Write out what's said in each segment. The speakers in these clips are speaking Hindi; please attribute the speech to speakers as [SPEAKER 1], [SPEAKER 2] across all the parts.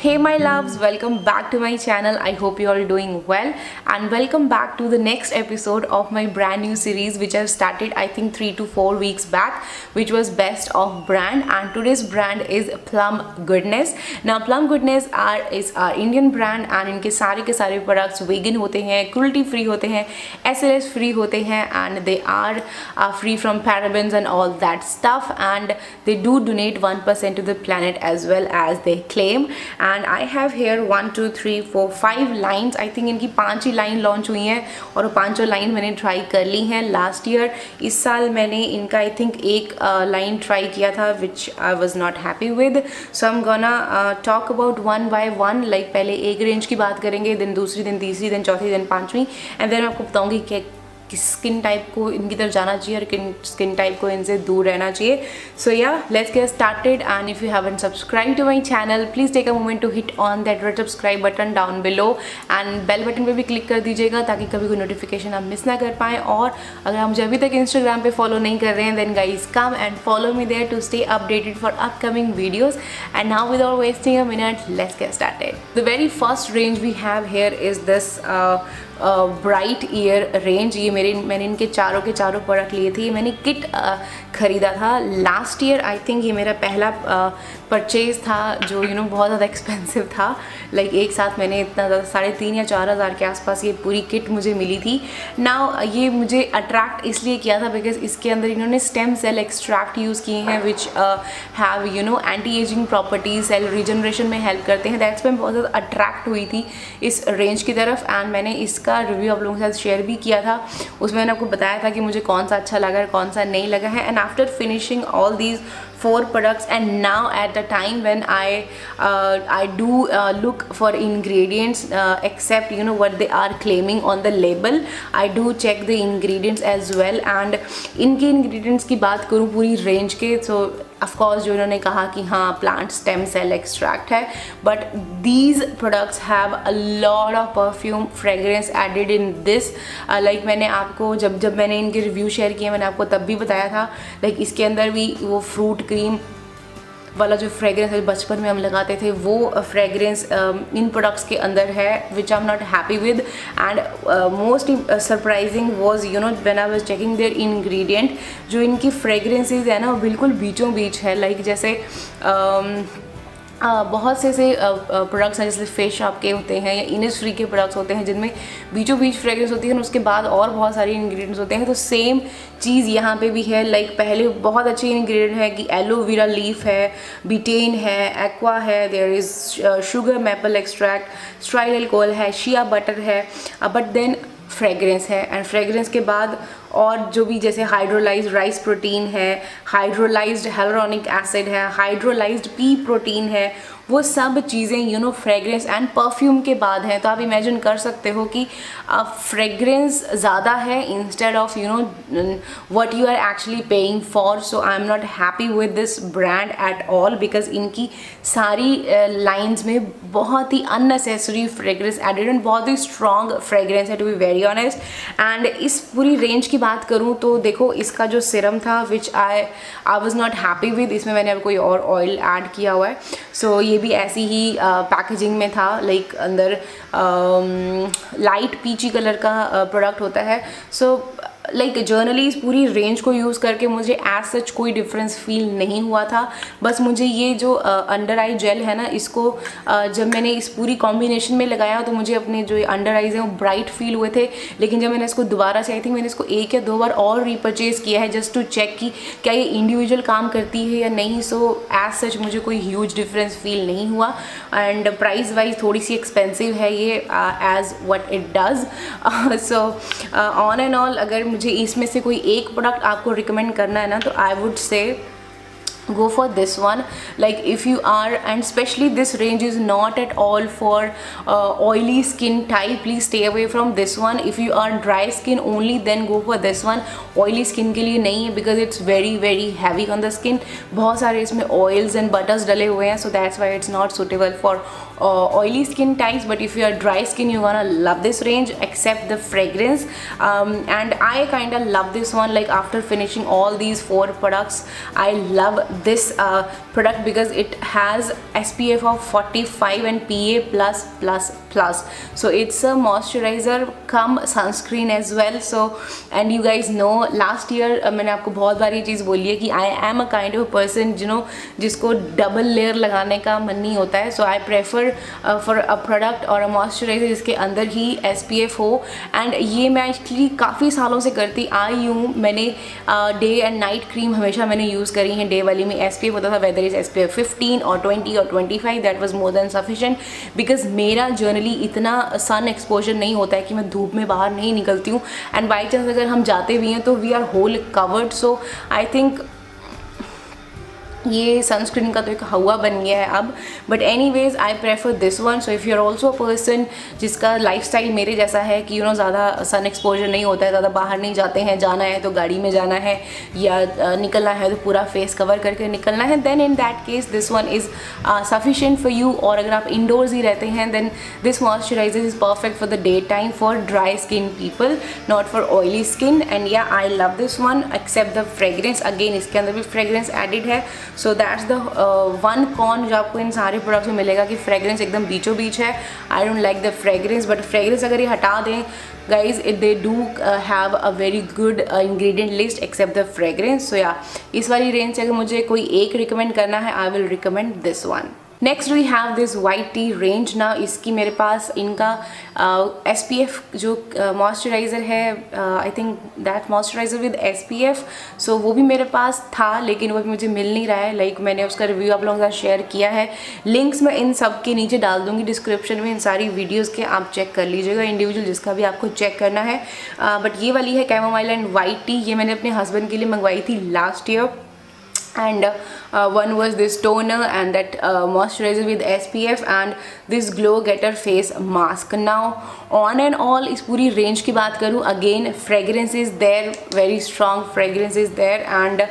[SPEAKER 1] Hey my loves, welcome back to my channel. I hope you are doing well and welcome back to the next episode of my brand new series which I've started I think 3 to 4 weeks back, which was best of brand, and today's brand is Plum Goodness. Now Plum Goodness is our Indian brand and इनके सारे के सारे products vegan होते हैं, cruelty free होते हैं, SLS free होते हैं, and they are free from parabens and all that stuff, and they do donate 1% to the planet as well as they claim. And I have here 1 2 3 4 5 lines. I think इनकी 5 ही लाइन लॉन्च हुई हैं और वो 5 लाइन मैंने ट्राई कर ली हैं लास्ट ईयर. इस साल मैंने इनका आई थिंक एक लाइन ट्राई किया था which I was not happy with. So I am gonna talk about one by one. Like पहले एक रेंज की बात करेंगे, दिन दूसरी, दिन तीसरी, दिन चौथी, दिन पाँचवीं, एंड देन आपको बताऊँगी कि किस स्किन टाइप को इनकी तरफ जाना चाहिए और किन स्किन टाइप को इनसे दूर रहना चाहिए. सो या let's get started. And if you haven't subscribe to my channel, please take a moment to hit on that red subscribe button down below and bell button पे भी क्लिक कर दीजिएगा ताकि कभी कोई नोटिफिकेशन आप मिस ना कर पाएँ. और अगर आप मुझे अभी तक इंस्टाग्राम पे फॉलो नहीं कर रहे हैं, then guys come and follow me there to stay updated for upcoming videos. And now without wasting a minute, let's get started. The very first range we have here is this bright year range. ये मैंने इनके चारों के चारों प्रोडक्ट लिए थे. ये मैंने किट ख़रीदा था लास्ट ईयर. आई थिंक ये मेरा पहला परचेज़ था जो बहुत ज़्यादा एक्सपेंसिव था. लाइक एक साथ मैंने इतना ज़्यादा 3,500 या 4,000 के आसपास ये पूरी किट मुझे मिली थी. नाउ ये मुझे अट्रैक्ट इसलिए किया था बिकॉज इसके अंदर इन्होंने स्टेम सेल एक्सट्रैक्ट यूज़ किए हैं which have anti aging properties, cell regeneration में हेल्प करते हैं. दैट्स मैं बहुत ज़्यादा अट्रैक्ट हुई थी इस रेंज की तरफ एंड मैंने इसका रिव्यू आप लोगों के साथ शेयर भी किया था. उसमें मैंने आपको बताया था कि मुझे कौन सा अच्छा लगा और कौन सा नहीं लगा है. And after finishing all these 4 products, and now at the time when I do look for ingredients, except what they are claiming on the label, I do check the ingredients as well. and इनके ingredients की बात करूँ पूरी range के, so of course जो इन्होंने कहा कि हाँ plant stem cell extract है, but these products have a lot of perfume fragrance added in this. like मैंने आपको जब मैंने इनके रिव्यू शेयर किए, मैंने आपको तब भी बताया था like इसके अंदर भी वो फ्रूट क्रीम वाला जो फ्रेगरेंस बचपन में हम लगाते थे वो फ्रेगरेंस इन प्रोडक्ट्स के अंदर है which I am not happy with. And most surprising was when I was checking their ingredient. जो इनकी फ्रेगरेंसेस है ना वो बिल्कुल बीचों बीच है. लाइक जैसे बहुत से प्रोडक्ट्स हैं जैसे फेस शॉप के होते हैं या इनिसफ्री के प्रोडक्ट्स होते हैं जिनमें बीचों बीच फ्रेगरेंस होती है और उसके बाद और बहुत सारे इंग्रेडिएंट्स होते हैं. तो सेम चीज़ यहाँ पे भी है. लाइक पहले बहुत अच्छे इंग्रेडिएंट है कि एलोवेरा लीफ है, बिटेन है, एक्वा है, there is sugar maple extract, stearyl alcohol है, शिया बटर है, बट देन फ्रेगरेंस है. एंड फ्रेगरेंस के बाद और जो भी जैसे हाइड्रोलाइज्ड राइस प्रोटीन है, हाइड्रोलाइज्ड हेलुरोनिक एसिड है, हाइड्रोलाइज्ड पी प्रोटीन है, वो सब चीज़ें फ्रेगरेंस एंड परफ्यूम के बाद हैं. तो आप इमेजिन कर सकते हो कि फ्रेगरेंस ज़्यादा है instead of what you are actually paying for. So I am not happy with this brand at all because इनकी सारी लाइन्स में बहुत ही अननेसेसरी फ्रेगरेंस एडेड एंड बहुत ही स्ट्रॉन्ग फ्रेगरेंस है to be very honest. And इस पूरी रेंज की बात करूँ तो देखो इसका जो सिरम था which I was not happy with, इसमें मैंने अब कोई और ऑयल ऐड किया हुआ है. सो ये भी ऐसी ही पैकेजिंग में था. लाइक अंदर लाइट पीची कलर का प्रोडक्ट होता है. सो लाइक जर्नली इस पूरी रेंज को यूज़ करके मुझे एज सच कोई डिफरेंस फील नहीं हुआ था. बस मुझे ये जो अंडर आई जेल है ना, इसको जब मैंने इस पूरी कॉम्बिनेशन में लगाया तो मुझे अपने जो अंडर आइज हैं वो ब्राइट फील हुए थे. लेकिन जब मैंने इसको दोबारा से आई थिंक मैंने इसको 1 या 2 बार और रीपर्चेज़ किया है जस्ट टू चेक कि क्या ये इंडिविजुअल काम करती है या नहीं. सो एज सच मुझे कोई ह्यूज डिफरेंस फील नहीं हुआ. एंड प्राइस वाइज थोड़ी सी एक्सपेंसिव है ये as what it does. So on and all अगर मुझे इसमें से कोई एक प्रोडक्ट आपको रिकमेंड करना है ना तो I would say go for this one. Like if you are, and especially this range is not at all for oily skin type, please stay away from this one. If you are dry skin only, then go for this one. Oily skin के लिए नहीं है because it's very very heavy on the skin. बहुत सारे इसमें oils and butters डले हुए हैं, so that's why it's not suitable for oily skin types, but if you are dry skin, you're gonna love this range except the fragrance. And I kind of love this one. Like after finishing all these 4 products, I love this product because it has SPF of 45 and PA+++. So it's a moisturizer come sunscreen as well. So and you guys know last year मैंने आपको बहुत बार ये चीज़ बोली है कि I am a kind of person जिसको डबल लेयर लगाने का मन नहीं होता है. So I prefer for a product और a moisturizer जिसके अंदर ही SPF हो. एंड ये मैं एक्चुअली काफ़ी सालों से करती आई हूँ. मैंने डे एंड नाइट क्रीम हमेशा मैंने यूज़ करी है. डे वाली में SPF होता था, वेदर इज SPF 15 और 20 और 25, that was more than sufficient. Because मेरा जनरली इतना सन एक्सपोजर नहीं होता है कि मैं धूप में बाहर नहीं निकलती हूँ. एंड बाई चांस अगर हम जाते भी हैं तो we are whole covered. So I think ये सनस्क्रीन का तो एक हवा बन गया है अब. But anyways I prefer this one. So if you are also a person जिसका लाइफस्टाइल मेरे जैसा है कि ज़्यादा सन एक्सपोजर नहीं होता है, ज़्यादा बाहर नहीं जाते हैं, जाना है तो गाड़ी में जाना है या निकलना है तो पूरा फेस कवर करके निकलना है, then in that case this one is sufficient for you. और अगर आप इंडोर्स ही रहते हैं then this moisturizer is perfect for the day time for dry skin people, not for oily skin. And yeah I love this one except the fragrance. Again इसके अंदर भी फ्रेग्रेंस एडिड है. So that's the one con जो आपको इन सारे प्रोडक्ट्स में मिलेगा कि फ्रेग्रेंस एकदम बीचों बीच है. I don't like the fragrance, but fragrance अगर ये हटा दें guys, they do have a very good ingredient list except the fragrance. So yeah, इस वाली रेंज से अगर मुझे कोई एक रिकमेंड करना है, I will recommend this one. Next we have this white tea range. ना इसकी मेरे पास इनका SPF जो मॉइस्चराइज़र है, I think that moisturiser with SPF, so वो भी मेरे पास था लेकिन वो भी मुझे मिल नहीं रहा है. लाइक मैंने उसका रिव्यू आप लोगों के साथ शेयर किया है. लिंक्स मैं इन सब के नीचे डाल दूँगी डिस्क्रिप्शन में, इन सारी वीडियोज़ के आप चेक कर लीजिएगा इंडिविजुअल जिसका भी आपको चेक करना है. बट ये वाली है कैमोमाइल एंड वाइट टी. ये मैंने अपने हस्बैंड के लिए मंगवाई थी last year. And one was this toner and that moisturizer with SPF and this glow getter face mask. Now on and all इस पूरी range की बात करूँ, again fragrance is there, very strong fragrance is there. And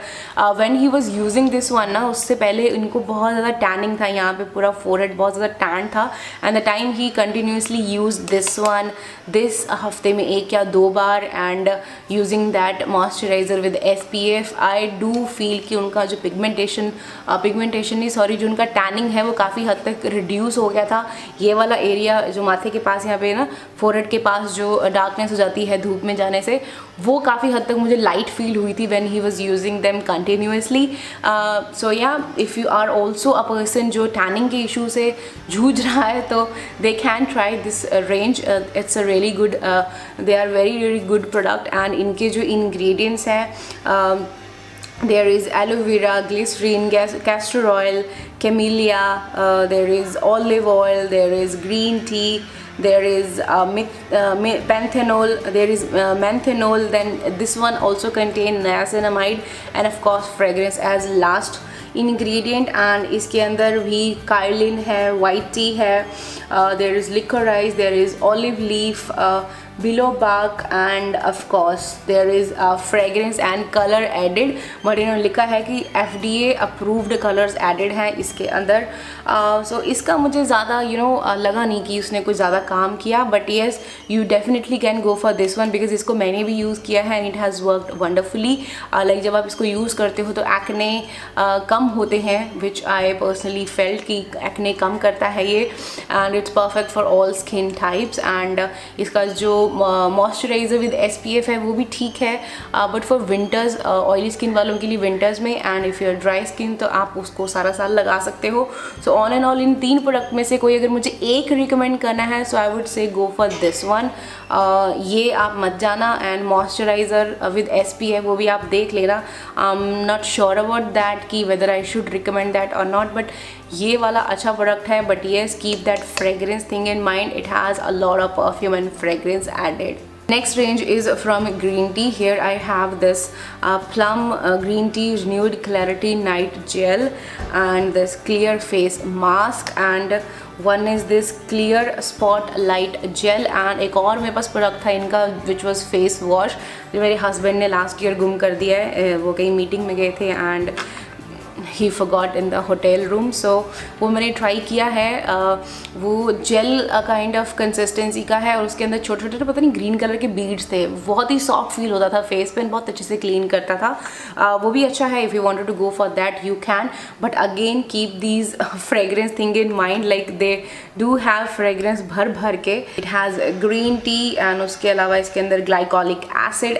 [SPEAKER 1] when he was using this one ना, उससे पहले इनको बहुत ज़्यादा tanning था, यहाँ पे पूरा forehead बहुत ज़्यादा tan था. And the time he continuously used this one, this हफ्ते में 1 या 2 बार, and using that moisturizer with SPF, I do feel कि उनका जो पिगमेंटेशन नहीं सॉरी जो उनका टैनिंग है वो काफ़ी हद तक रिड्यूस हो गया था. ये वाला एरिया जो माथे के पास यहाँ पे ना फोरहेड के पास जो डार्कनेस हो जाती है धूप में जाने से, वो काफ़ी हद तक मुझे लाइट फील हुई थी when he was using them continuously. So yeah if you are also a person जो टैनिंग के इशू से जूझ रहा है तो they can try this range. It's a really good, they are very very good product. And इनके जो इंग्रेडिएंट्स हैं, there is aloe vera, glycerin, castor oil, camellia, there is olive oil, there is green tea, there is panthenol, there is menthanol. Then this one also contain niacinamide and of course fragrance as last ingredient. and इसके अंदर भी कायलिन है, white tea है, there is licorice, there is olive leaf, below bark, and of course there is a fragrance and color added. But इन्होंने लिखा है कि FDA approved colors added हैं इसके अंदर. सो इसका मुझे ज़्यादा लगा नहीं कि उसने कुछ ज़्यादा काम किया. But yes you definitely can go for this one because इसको मैंने भी यूज़ किया है and it has worked wonderfully. Like जब आप इसको यूज़ करते हो तो एक्ने कम होते हैं, विच आई पर्सनली फेल्ट कि एक्ने कम करता है ये. And it's perfect for all skin types. And इसका जो मॉइस्चराइज़र विद SPF है वो भी ठीक है, but for winters, oily skin वालों के लिए विंटर्स में, and if you are dry skin तो आप उसको सारा साल लगा सकते हो. सो ऑन एंड ऑल इन 3 प्रोडक्ट में से कोई अगर मुझे एक रिकमेंड करना है सो I would say go for this one. ये आप मत जाना. एंड मॉइस्चराइज़र विद SPF वो भी आप देख लेना. I am not sure about that कि whether I should recommend that और नॉट, बट ये वाला अच्छा प्रोडक्ट है. But yes keep that fragrance thing in mind, it has a lot of perfume and fragrance added. Next range is from Green Tea. Here I have this Plum Green Tea Renewed Clarity Night Gel and this Clear Face Mask, and one is this Clear Spotlight Gel. and एक और मेरे पास प्रोडक्ट था इनका which was face wash जो मेरे हस्बैंड ने लास्ट ईयर गुम कर दिया है. वो कहीं मीटिंग में गए थे and he forgot in the hotel room. So वो मैंने ट्राई किया है। वो जेल काइंड ऑफ कंसिस्टेंसी का है और उसके अंदर छोटे छोटे पता नहीं ग्रीन कलर के बीड्स थे। बहुत ही सॉफ्ट फील होता था फेस पे, बहुत अच्छे से क्लीन करता था। वो भी अच्छा है। If you wanted to go for that you can, but again keep these fragrance thing in mind, like they do have fragrance भर भर के। It has green tea and उसके अलावा इसके अंदर ग्लाइकोलिक एसिड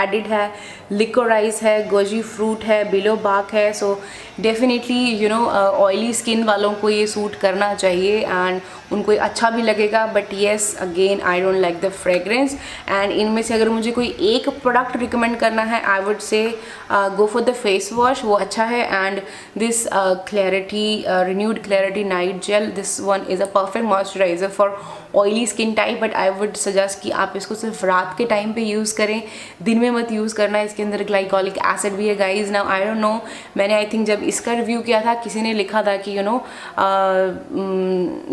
[SPEAKER 1] एडिड है, लिकोराइज है, गोजी फ्रूट है, बिलो बाक है। So definitely you know oily skin वालों को ये सूट करना चाहिए एंड उनको अच्छा भी लगेगा। But yes again I don't like the fragrance. And इनमें से अगर मुझे कोई एक प्रोडक्ट रिकमेंड करना है, I would say go for the face wash, वो अच्छा है। And this clarity renewed clarity night gel, this one is a perfect moisturiser for oily skin type. But I would suggest कि आप इसको सिर्फ रात के टाइम पे यूज़ करें, दिन में मत यूज़ करना। इसके अंदर ग्लाइकोलिक एसिड भी है guys. Now I don't no, मैंने आई थिंक जब इसका रिव्यू किया था किसी ने लिखा था कि यू नो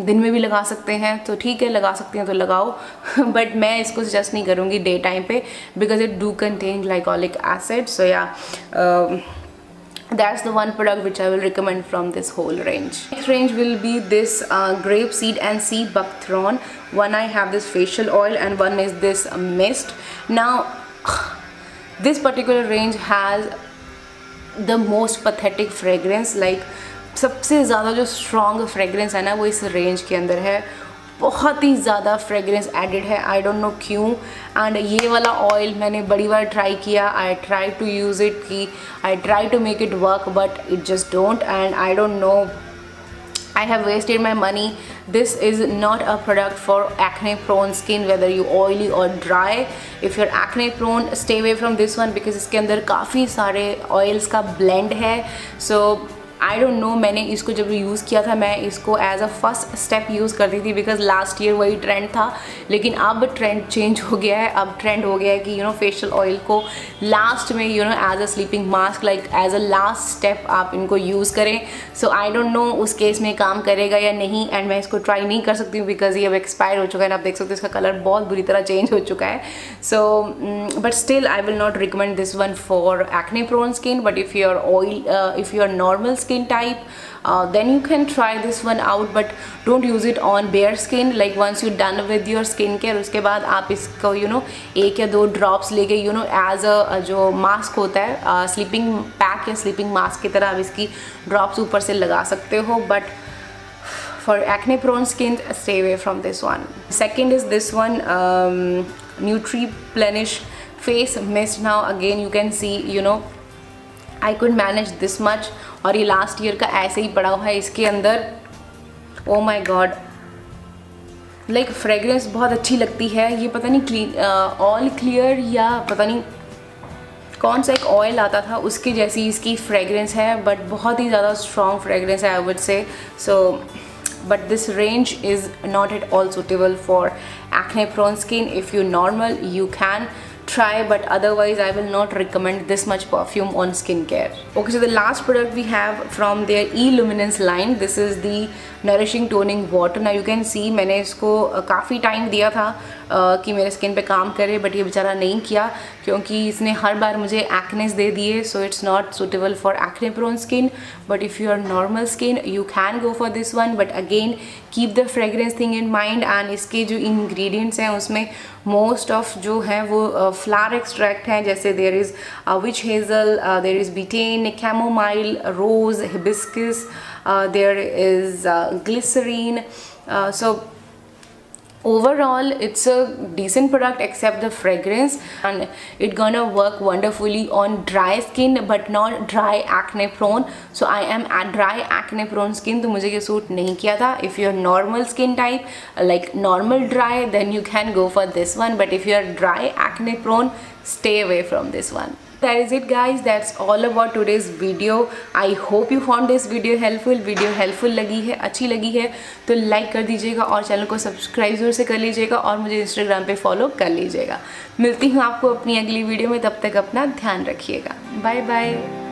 [SPEAKER 1] दिन में भी लगा सकते हैं, तो ठीक है लगा सकते हैं तो लगाओ बट मैं इसको सजेस्ट नहीं करूँगी डे टाइम पे because it do contain glycolic acid. So yeah that's the one product which I will recommend from this whole range. Next range will be this grape seed and sea buckthorn. One I have this facial oil and one is this mist. Now this particular range has the most pathetic fragrance, like सबसे ज़्यादा जो strong fragrance है ना वो इस range के अंदर है। बहुत ही ज़्यादा फ्रेगरेंस एडिड है, आई डोंट नो क्यों। एंड ये वाला ऑयल मैंने बड़ी बार ट्राई किया, I try to use it, कि I try to make it work but it just don't. And I don't know, I have wasted my money. This is not a product for acne prone skin, whether you oily or dry. If you're acne prone, stay away from this one because इसके अंदर काफ़ी सारे oils का blend है। So आई डोंट नो, मैंने इसको जब यूज़ किया था मैं इसको as a first step use करती थी बिकॉज लास्ट ईयर वही ट्रेंड था। लेकिन अब ट्रेंड चेंज हो गया है, अब ट्रेंड हो गया है कि यू नो फेशियल ऑयल को लास्ट में you know as a sleeping mask, like as a last step आप इनको यूज़ करें। सो आई डोंट नो उस केस में काम करेगा या नहीं, एंड मैं इसको ट्राई नहीं कर सकती हूँ बिकॉज ये अब एक्सपायर हो चुका है। आप देख सकते हो इसका कलर बहुत बुरी तरह चेंज हो चुका है। So but still I will not recommend this one for acne prone skin, but if you are oil, if you are normal skin type, then you can try this one out, but don't use it on bare skin. Like once you're done with your skincare, उसके बाद आप इसको you know 1 या 2 ड्रॉप्स लेके you know as a जो मास्क होता है स्लीपिंग पैक या स्लीपिंग मास्क की तरह आप इसकी ड्रॉप्स ऊपर से लगा सकते हो। But for acne prone skin, stay away from this one. Second is this one, Nutriplenish face mist. Now again you can see you know I could manage this much, और ये लास्ट ईयर का ऐसे ही पड़ा हुआ है इसके अंदर। ओ माई गॉड, लाइक फ्रेगरेंस बहुत अच्छी लगती है। ये पता नहीं क्लीन ऑल क्लियर या पता नहीं कौन सा एक ऑयल आता था उसकी जैसी इसकी फ्रेगरेंस है, बट बहुत ही ज़्यादा स्ट्रॉन्ग फ्रेगरेंस है I would say. So but this range is not at all suitable for acne prone skin. If you normal you can try, but otherwise I will not recommend this much perfume on skincare. Okay, so the last product we have from their E-Luminance line, this is the nourishing toning water. Now you can see मैंने इसको काफ़ी टाइम दिया था कि मेरे स्किन पे काम करे, बट ये बेचारा नहीं किया क्योंकि इसने हर बार मुझे एक्नेस दे दिए। So it's not suitable for acne prone skin, but if you are normal skin you can go for this one. But again keep the fragrance thing in mind, and इसके जो इंग्रेडिएंट्स हैं उसमें मोस्ट ऑफ जो है वो फ्लावर एक्सट्रैक्ट हैं, जैसे there is witch hazel, there is betaine, chamomile, rose, hibiscus, there is glycerine. So overall it's a decent product except the fragrance, and it gonna work wonderfully on dry skin but not dry acne prone. So I am a dry acne prone skin, तो मुझे ये सूट नहीं किया था. If you are normal skin type like normal dry, then you can go for this one, but if you are dry acne prone, stay away from this one. That is it guys, that's all about today's video. I hope you found this video helpful. Video helpful लगी है, अच्छी लगी है तो लाइक कर दीजिएगा और चैनल को सब्सक्राइब जरूर से कर लीजिएगा और मुझे इंस्टाग्राम पे फॉलो कर लीजिएगा. मिलती हूँ आपको अपनी अगली वीडियो में, तब तक अपना ध्यान रखिएगा. Bye bye.